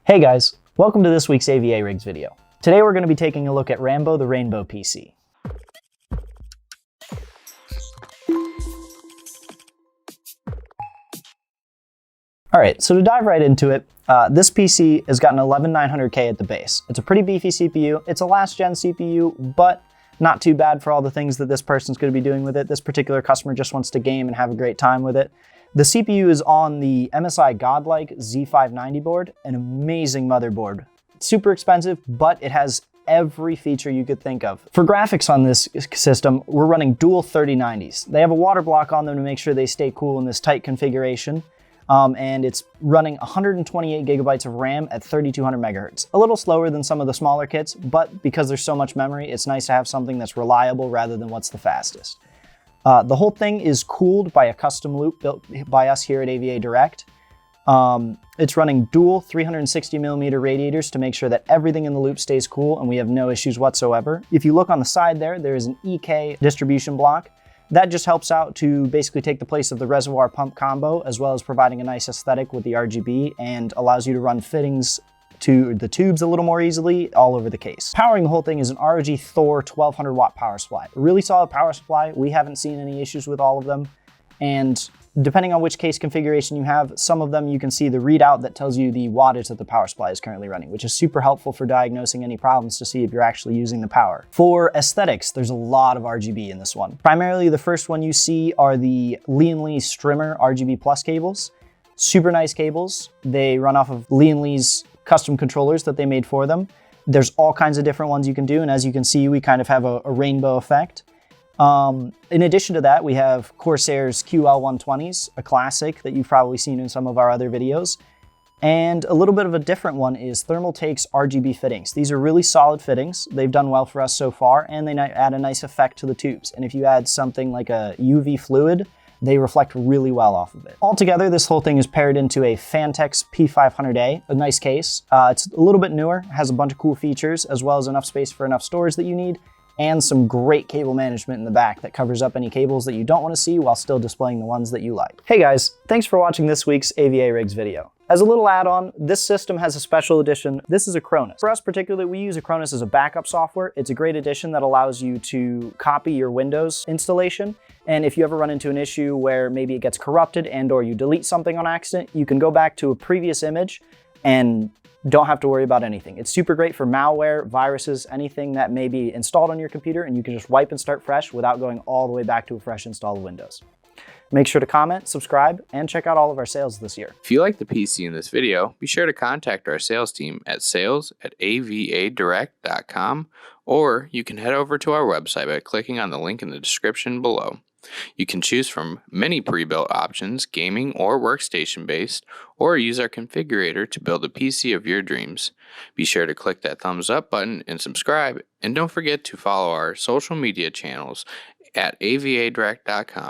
Hey guys, welcome to this week's AVARigs video. Today we're going to be taking a look at Rambo the Rainbow PC. Alright, so to dive right into it, this PC has got an 11900K at the base. It's a pretty beefy CPU, it's a last gen CPU, but not too bad for all the things that this person's going to be doing with it. This particular customer just wants to game and have a great time with it. The CPU is on the MSI GODLIKE Z590 board, an amazing motherboard. It's super expensive, but it has every feature you could think of. For graphics on this system, we're running dual 3090s. They have a water block on them to make sure they stay cool in this tight configuration. And it's running 128 gigabytes of RAM at 3200 megahertz. A little slower than some of the smaller kits, but because there's so much memory, it's nice to have something that's reliable rather than what's the fastest. The whole thing is cooled by a custom loop built by us here at AVADirect. It's running dual 360mm radiators to make sure that everything in the loop stays cool and we have no issues whatsoever. If you look on the side there is an EK distribution block. That just helps out to basically take the place of the reservoir pump combo, as well as providing a nice aesthetic with the RGB and allows you to run fittings to the tubes a little more easily all over the case. Powering the whole thing is an ROG Thor 1200 watt power supply. A really solid power supply. We haven't seen any issues with all of them. And depending on which case configuration you have, some of them you can see the readout that tells you the wattage that the power supply is currently running, which is super helpful for diagnosing any problems to see if you're actually using the power. For aesthetics, there's a lot of RGB in this one. Primarily, the first one you see are the LIAN Strimmer RGB Plus cables. Super nice cables. They run off of LIAN's custom controllers that they made for them. There's all kinds of different ones you can do, and as you can see, we kind of have a rainbow effect. In addition to that, we have CORSAIR's QL120s, a classic that you've probably seen in some of our other videos. And a little bit of a different one is Thermaltake's RGB fittings. These are really solid fittings. They've done well for us so far, and they add a nice effect to the tubes. And if you add something like a UV fluid, they reflect really well off of it. Altogether, this whole thing is paired into a PHANTEKS P500A, a nice case. It's a little bit newer, has a bunch of cool features, as well as enough space for enough storage that you need, and some great cable management in the back that covers up any cables that you don't want to see while still displaying the ones that you like. Hey guys, thanks for watching this week's AVARigs video. As a little add-on, this system has a special edition. This is Acronis. For us particularly, we use Acronis as a backup software. It's a great addition that allows you to copy your Windows installation. And if you ever run into an issue where maybe it gets corrupted and or you delete something on accident, you can go back to a previous image and don't have to worry about anything. It's super great for malware, viruses, anything that may be installed on your computer, and you can just wipe and start fresh without going all the way back to a fresh install of Windows. Make sure to comment, subscribe, and check out all of our sales this year. If you like the PC in this video, be sure to contact our sales team at sales@avadirect.com, or you can head over to our website by clicking on the link in the description below. You can choose from many pre-built options, gaming or workstation based, or use our configurator to build a PC of your dreams. Be sure to click that thumbs up button and subscribe, and don't forget to follow our social media channels at avadirect.com.